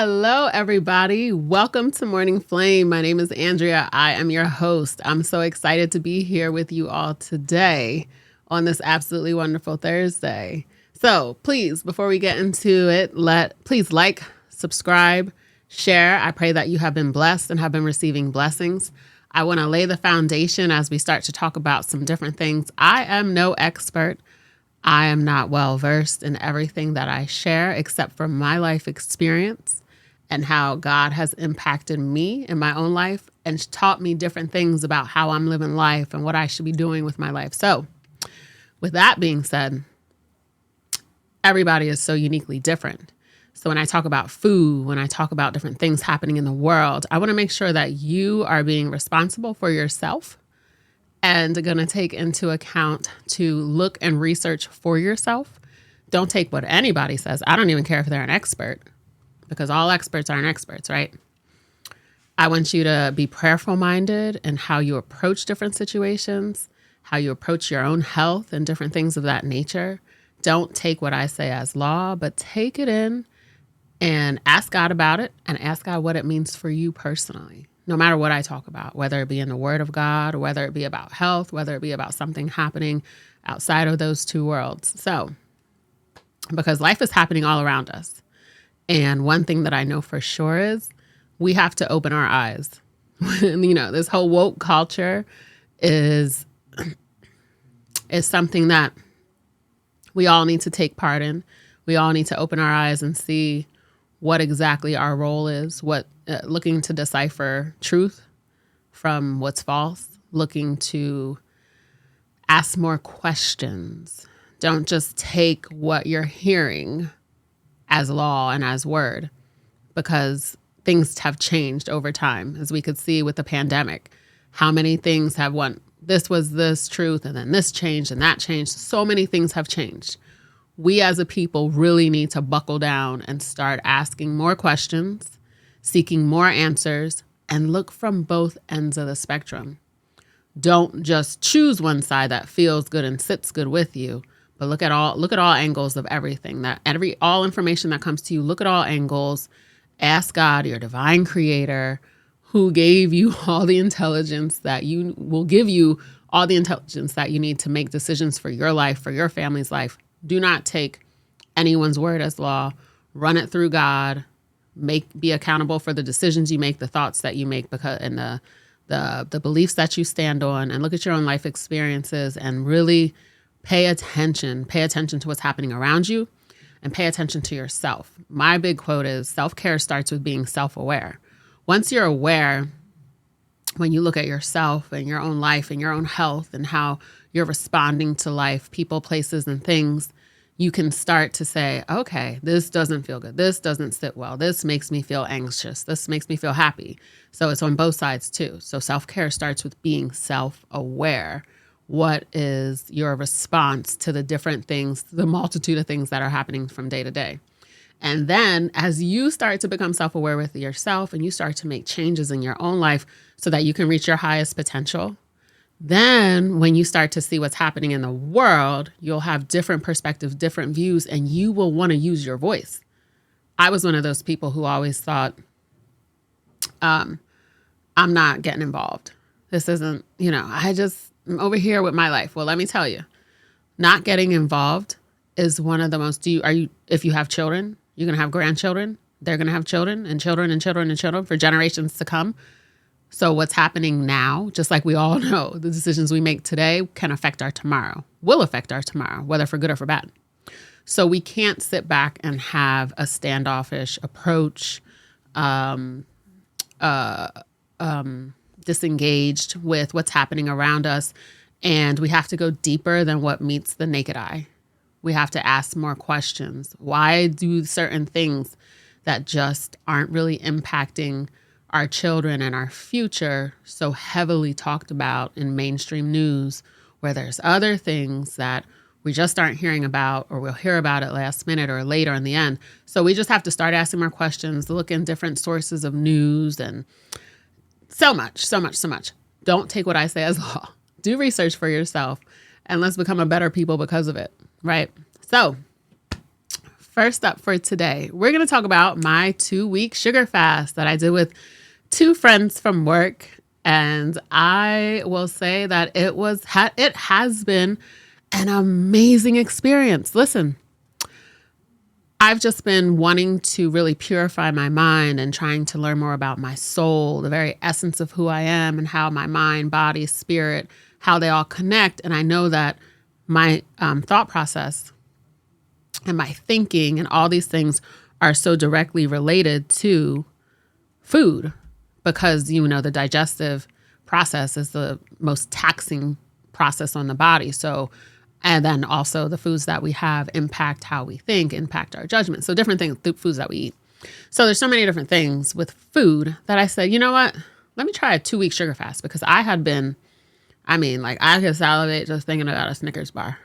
Hello, everybody. Welcome to Morning Flame. My name is Andrea. I am your host. I'm so excited to be here with you all today on this absolutely wonderful Thursday. So please, before we get into it, please like, subscribe, share. I pray that you have been blessed and have been receiving blessings. I want to lay the foundation as we start to talk about some different things. I am no expert. I am not well versed in everything that I share except for my life experience and how God has impacted me in my own life and taught me different things about how I'm living life and what I should be doing with my life. So, with that being said, everybody is so uniquely different. So when I talk about food, when I talk about different things happening in the world, I want to make sure that you are being responsible for yourself and going to take into account to look and research for yourself. Don't take what anybody says. I don't even care if they're an expert, because all experts aren't experts, right? I want you to be prayerful minded in how you approach different situations, how you approach your own health and different things of that nature. Don't take what I say as law, but take it in and ask God about it and ask God what it means for you personally. No matter what I talk about, whether it be in the Word of God, or whether it be about health, whether it be about something happening outside of those two worlds. So, because life is happening all around us. And one thing that I know for sure is we have to open our eyes. This whole woke culture is something that we all need to take part in. We all need to open our eyes and see what exactly our role is, looking to decipher truth from what's false, looking to ask more questions. Don't just take what you're hearing as law and as word, because things have changed over time, as we could see with the pandemic. How many things have this was this truth, and then this changed and that changed. So many things have changed. We as a people really need to buckle down and start asking more questions, seeking more answers, and look from both ends of the spectrum. Don't just choose one side that feels good and sits good with you, but look at all angles of everything, all information that comes to you. Look at all angles. Ask God, your divine creator, who gave you all the intelligence that you will give you all the intelligence that you need to make decisions for your life, for your family's life. Do not take anyone's word as law. Run it through God. Be accountable for the decisions you make, the thoughts that you make, and the beliefs that you stand on, and look at your own life experiences and really pay attention. Pay attention to what's happening around you and pay attention to yourself. My big quote is self-care starts with being self-aware. Once you're aware, when you look at yourself and your own life and your own health and how you're responding to life, people, places, and things, you can start to say, okay, this doesn't feel good. This doesn't sit well. This makes me feel anxious. This makes me feel happy. So it's on both sides too. So self-care starts with being self-aware. What is your response to the different things, the multitude of things that are happening from day to day? And then as you start to become self-aware with yourself and you start to make changes in your own life so that you can reach your highest potential, then when you start to see what's happening in the world, you'll have different perspectives, different views, and you will want to use your voice. I was one of those people who always thought, I'm not getting involved. This isn't, I'm over here with my life. Well, let me tell you, not getting involved is one of the most, if you have children, you're going to have grandchildren, they're going to have children and children and children and children for generations to come. So what's happening now, just like we all know, the decisions we make today can affect our tomorrow, will affect our tomorrow, whether for good or for bad. So we can't sit back and have a standoffish approach, disengaged with what's happening around us. And we have to go deeper than what meets the naked eye. We have to ask more questions. Why do certain things that just aren't really impacting our children and our future so heavily talked about in mainstream news, where there's other things that we just aren't hearing about, or we'll hear about it last minute or later in the end? So we just have to start asking more questions, look in different sources of news, and so much. Don't take what I say as law. Do research for yourself, and let's become a better people because of it, right? So First up for today, we're going to talk about my 2-week sugar fast that I did with 2 friends from work. And I will say that it has been an amazing experience. Listen, I've just been wanting to really purify my mind and trying to learn more about my soul, the very essence of who I am and how my mind, body, spirit, how they all connect. And I know that my thought process and my thinking and all these things are so directly related to food because, the digestive process is the most taxing process on the body. So, and then also the foods that we have impact how we think, impact our judgment. So different things, the foods that we eat. So there's so many different things with food that I said, you know what? Let me try a 2-week sugar fast because I could salivate just thinking about a Snickers bar.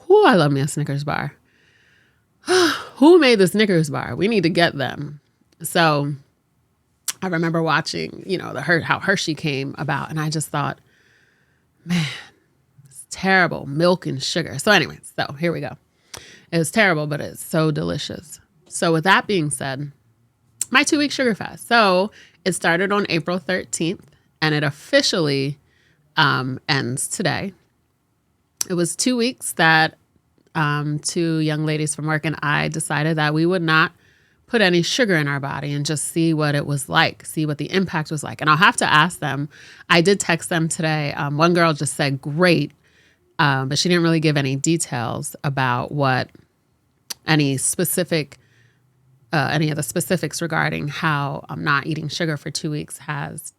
Whoo, I love me a Snickers bar. Who made the Snickers bar? We need to get them. So I remember watching, how Hershey came about, and I just thought, man, it's terrible. Milk and sugar. So anyway, so here we go. It's terrible, but it's so delicious. So with that being said, my 2-week sugar fast. So it started on April 13th, and it officially ends today. It was 2 weeks that 2 young ladies from work and I decided that we would not put any sugar in our body and just see what it was like, see what the impact was like. And I'll have to ask them. I did text them today. One girl just said, great, but she didn't really give any details about what any of the specifics regarding how not eating sugar for 2 weeks has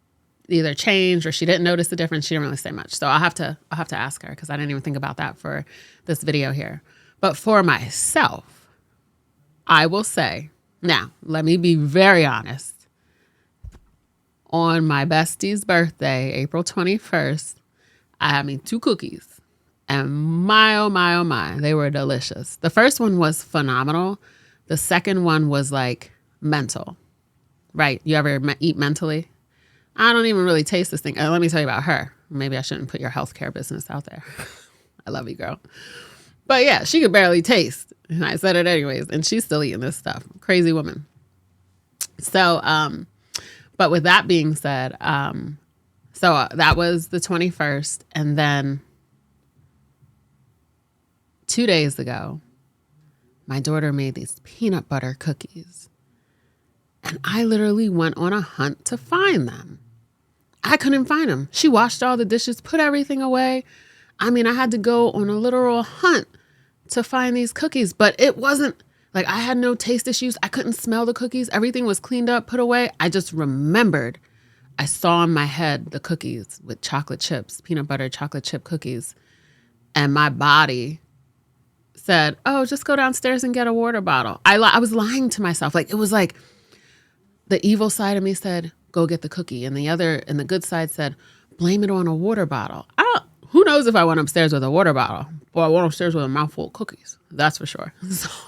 either changed or she didn't notice the difference. She didn't really say much. So I'll have to ask her because I didn't even think about that for this video here. But for myself, I will say, now, let me be very honest. On my bestie's birthday, April 21st, I had me 2 cookies. And my, oh my, oh my, they were delicious. The first one was phenomenal. The second one was like mental, right? You ever eat mentally? I don't even really taste this thing. Let me tell you about her. Maybe I shouldn't put your healthcare business out there. I love you, girl. But yeah, she could barely taste. And I said it anyways. And she's still eating this stuff. Crazy woman. So, but with that being said, that was the 21st. And then 2 days ago, my daughter made these peanut butter cookies. And I literally went on a hunt to find them. I couldn't find them. She washed all the dishes, put everything away. I had to go on a literal hunt to find these cookies, but it wasn't like I had no taste issues. I couldn't smell the cookies. Everything was cleaned up, put away. I just remembered I saw in my head the cookies with chocolate chips, peanut butter chocolate chip cookies. And my body said, oh, just go downstairs and get a water bottle. I was lying to myself. Like, it was like the evil side of me said, go get the cookie. And the good side said, blame it on a water bottle. Who knows if I went upstairs with a water bottle or I went upstairs with a mouthful of cookies. That's for sure.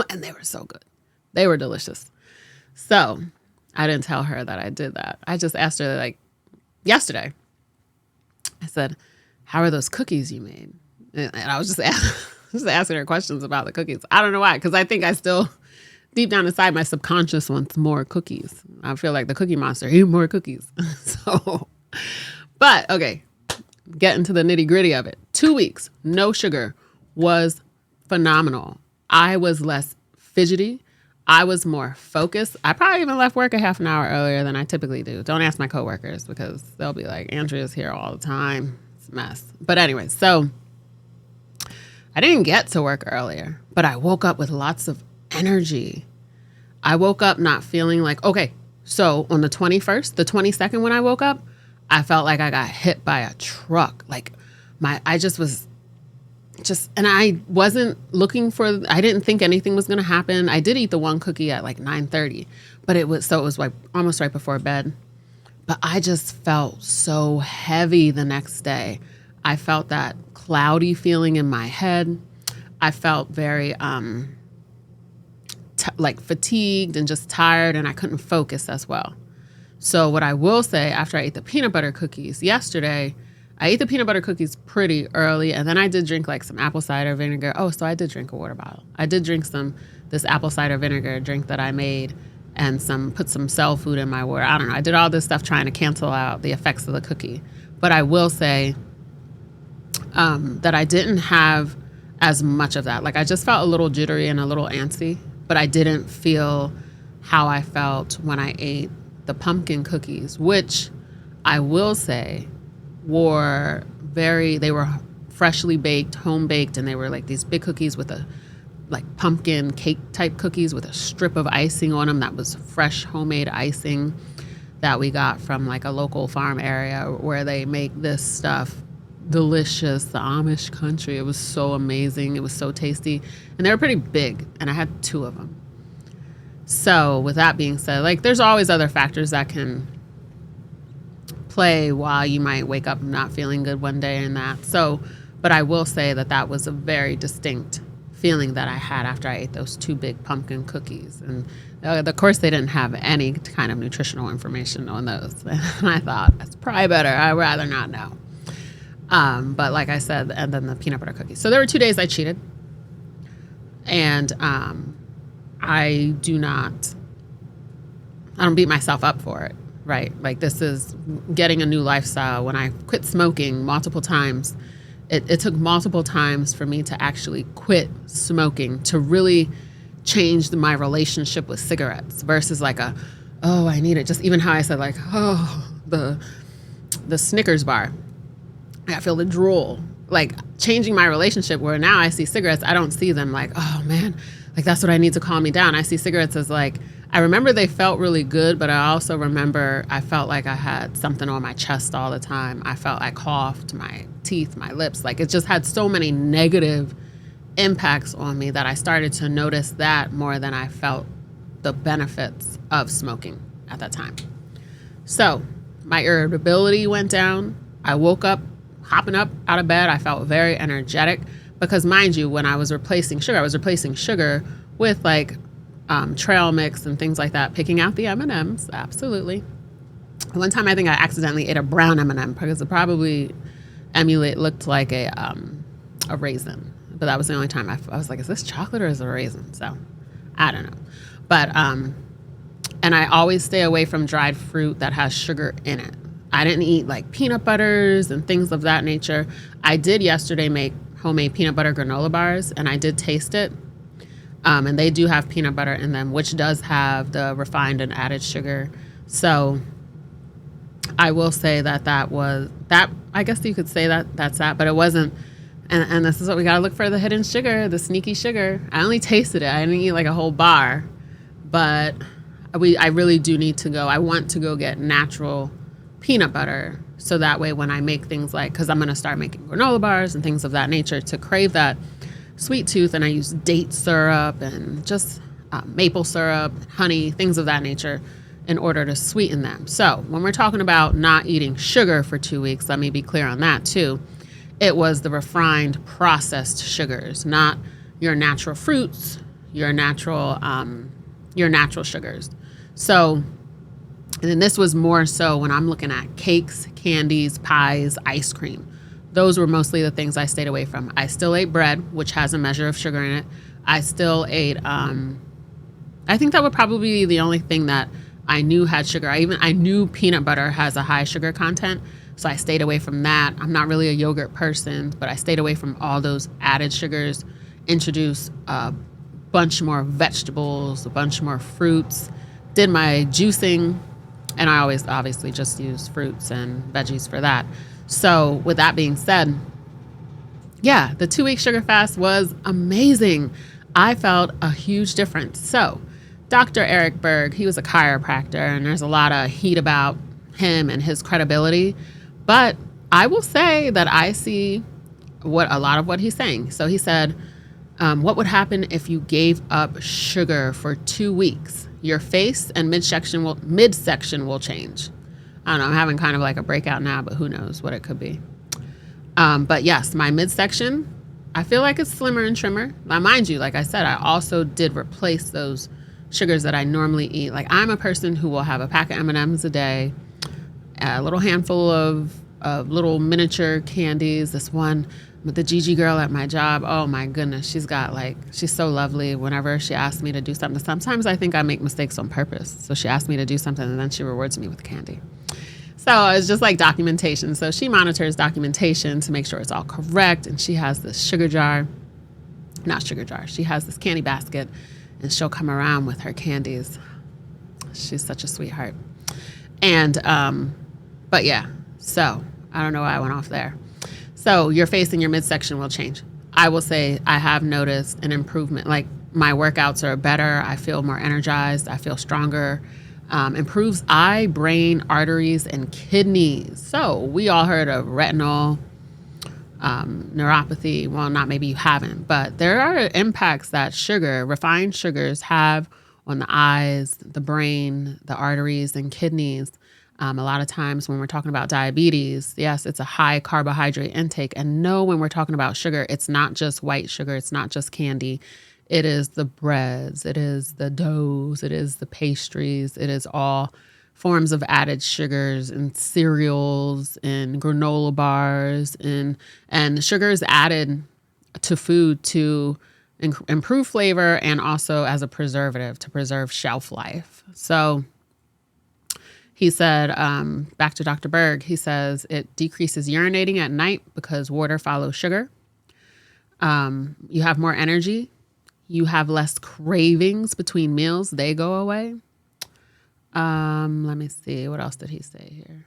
And they were so good. They were delicious. So I didn't tell her that I did that. I just asked her like yesterday. I said, how are those cookies you made? And I was just asking her questions about the cookies. I don't know why, because I think I still, deep down inside, my subconscious wants more cookies. I feel like the Cookie Monster, eat more cookies. But okay. Get into the nitty gritty of it. 2 weeks, no sugar was phenomenal. I was less fidgety. I was more focused. I probably even left work a half an hour earlier than I typically do. Don't ask my coworkers because they'll be like, Andrea's here all the time. It's a mess. But anyway, so I didn't get to work earlier, but I woke up with lots of energy. I woke up not feeling like, okay, so on the 21st, the 22nd when I woke up, I felt like I got hit by a truck. Like I wasn't looking I didn't think anything was going to happen. I did eat the one cookie at like 9:30, but it was like almost right before bed. But I just felt so heavy the next day. I felt that cloudy feeling in my head. I felt very, fatigued and just tired, and I couldn't focus as well. So what I will say, after I ate the peanut butter cookies yesterday, I ate the peanut butter cookies pretty early, and then I did drink like some apple cider vinegar. Oh, so I did drink a water bottle. I did drink some this apple cider vinegar drink that I made and put some cell food in my water. I don't know. I did all this stuff trying to cancel out the effects of the cookie. But I will say that I didn't have as much of that. Like, I just felt a little jittery and a little antsy, but I didn't feel how I felt when I ate the pumpkin cookies, which I will say they were freshly baked, home baked, and they were like these big cookies with like pumpkin cake type cookies with a strip of icing on them that was fresh homemade icing that we got from like a local farm area where they make this stuff delicious, the Amish country. It was so amazing. It was so tasty. And they were pretty big, and I had 2 of them. So with that being said, like, there's always other factors that can play while you might wake up not feeling good one day and that. So, but I will say that was a very distinct feeling that I had after I ate those 2 big pumpkin cookies. And of course, they didn't have any kind of nutritional information on those. And I thought, that's probably better. I'd rather not know. But like I said, and then the peanut butter cookies. So there were 2 days I cheated. And I don't beat myself up for it, right? Like, this is getting a new lifestyle. When I quit smoking multiple times, it took multiple times for me to actually quit smoking to really change my relationship with cigarettes versus like I need it. Just even how I said like, the Snickers bar. I feel the drool. Like, changing my relationship where now I see cigarettes, I don't see them like, oh man, like that's what I need to calm me down. I see cigarettes as like, I remember they felt really good, but I also remember I felt like I had something on my chest all the time. I felt I coughed, my teeth, my lips, like it just had so many negative impacts on me that I started to notice that more than I felt the benefits of smoking at that time. So my irritability went down. I woke up, hopping up out of bed. I felt very energetic because, mind you, when I was replacing sugar with like trail mix and things like that, picking out the M&Ms, absolutely. One time I think I accidentally ate a brown M&M because it probably looked like a raisin. But that was the only time I was like, is this chocolate or is it a raisin? So I don't know. But, and I always stay away from dried fruit that has sugar in it. I didn't eat like peanut butters and things of that nature. I did yesterday make homemade peanut butter granola bars, and I did taste it. And they do have peanut butter in them, which does have the refined and added sugar. So I will say that I guess you could say that's that, but it wasn't. And this is what we got to look for, the hidden sugar, the sneaky sugar. I only tasted it. I didn't eat like a whole bar, but I really do need to go. I want to go get natural peanut butter. So that way when I make things like, because I'm going to start making granola bars and things of that nature to crave that sweet tooth, and I use date syrup and just maple syrup, honey, things of that nature in order to sweeten them. So when we're talking about not eating sugar for 2 weeks, let me be clear on that too. It was the refined processed sugars, not your natural fruits, your natural sugars. So, and then this was more so when I'm looking at cakes, candies, pies, ice cream. Those were mostly the things I stayed away from. I still ate bread, which has a measure of sugar in it. I still ate, I think that would probably be the only thing that I knew had sugar. I knew peanut butter has a high sugar content, so I stayed away from that. I'm not really a yogurt person, but I stayed away from all those added sugars, introduced a bunch more vegetables, a bunch more fruits, did my juicing, and I always obviously just use fruits and veggies for that. So with that being said, yeah, the 2-week sugar fast was amazing. I felt a huge difference. So Dr. Eric Berg, he was a chiropractor, and there's a lot of heat about him and his credibility. But I will say that I see a lot of what he's saying. So he said, what would happen if you gave up sugar for 2 weeks? Your face and midsection will change. I don't know, I'm having kind of like a breakout now, but who knows what it could be. But yes, my midsection, I feel like it's slimmer and trimmer. Now, mind you, like I said, I also did replace those sugars that I normally eat. Like, I'm a person who will have a pack of M&Ms a day, a little handful of little miniature candies. This one, But the Gigi girl at my job, oh my goodness, she's so lovely. Whenever she asks me to do something, sometimes I think I make mistakes on purpose. So she asks me to do something and then she rewards me with candy. So it's just like documentation. So she monitors documentation to make sure it's all correct. And she has this she has this candy basket and she'll come around with her candies. She's such a sweetheart. And, but yeah, so I don't know why I went off there. So your face and your midsection will change. I will say I have noticed an improvement. Like my workouts are better. I feel more energized. I feel stronger. Improves eye, brain, arteries, and kidneys. So we all heard of retinal neuropathy. Well, not maybe you haven't, but there are impacts that refined sugars have on the eyes, the brain, the arteries, and kidneys. A lot of times when we're talking about diabetes, yes, it's a high carbohydrate intake. And no, when we're talking about sugar, it's not just white sugar. It's not just candy. It is the breads. It is the doughs. It is the pastries. It is all forms of added sugars and cereals and granola bars. And sugar is added to food to improve flavor and also as a preservative to preserve shelf life. So he said, back to Dr. Berg, he says it decreases urinating at night because water follows sugar. You have more energy. You have less cravings between meals. They go away. Let me see. What else did he say here?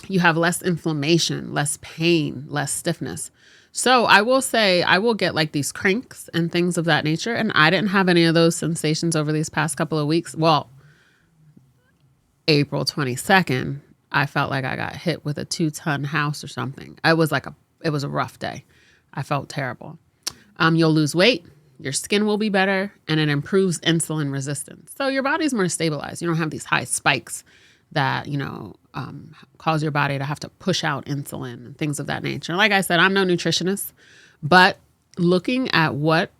You have less inflammation, less pain, less stiffness. So I will say I will get like these cranks and things of that nature. And I didn't have any of those sensations over these past couple of weeks. Well, April 22nd, I felt like I got hit with a 2-ton house or something. It was a rough day. I felt terrible. You'll lose weight. Your skin will be better and it improves insulin resistance. So your body's more stabilized. You don't have these high spikes that, cause your body to have to push out insulin and things of that nature. Like I said, I'm no nutritionist, but looking at what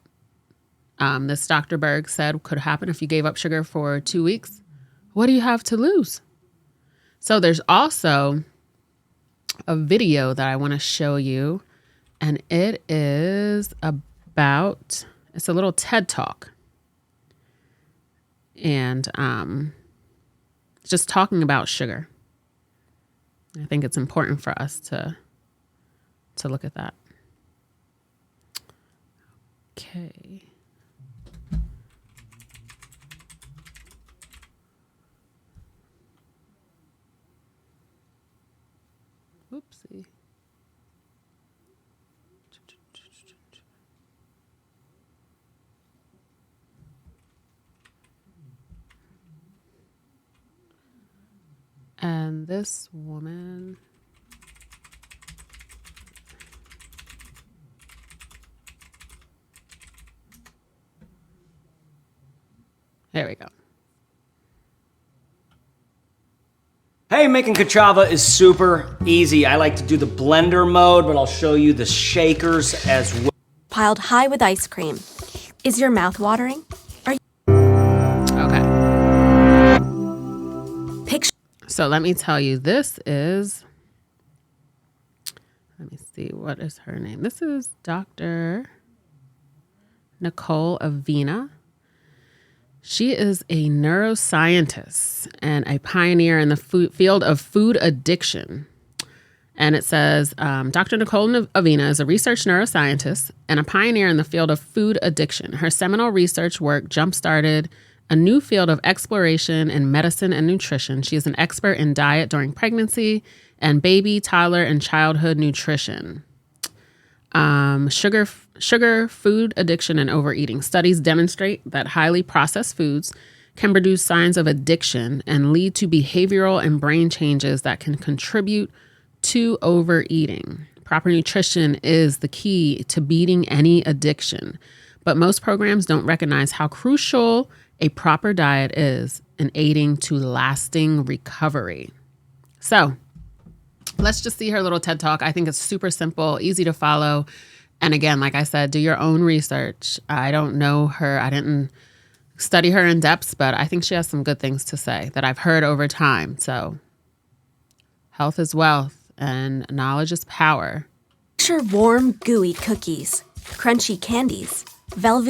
this Dr. Berg said could happen if you gave up sugar for 2 weeks, what do you have to lose? So there's also a video that I want to show you, and it is it's a little TED Talk. And just talking about sugar. I think it's important for us to look at that. Okay. Oopsie. And this woman, there we go. Hey, making cachava is super easy. I like to do the blender mode, but I'll show you the shakers as well. Piled high with ice cream. Is your mouth watering? Okay. Picture. So let me tell you, let me see, what is her name? This is Dr. Nicole Avena. She is a neuroscientist and a pioneer in the field of food addiction. And it says, Dr. Nicole Avena is a research neuroscientist and a pioneer in the field of food addiction. Her seminal research work jump-started a new field of exploration in medicine and nutrition. She is an expert in diet during pregnancy and baby, toddler, and childhood nutrition. Sugar, food addiction, and overeating. Studies demonstrate that highly processed foods can produce signs of addiction and lead to behavioral and brain changes that can contribute to overeating. Proper nutrition is the key to beating any addiction, but most programs don't recognize how crucial a proper diet is in aiding to lasting recovery. So let's just see her little TED Talk. I think it's super simple, easy to follow. And again, like I said, do your own research. I don't know her. I didn't study her in depth, but I think she has some good things to say that I've heard over time. So Health is wealth, and knowledge is power. Picture warm, gooey cookies, crunchy candies, velvet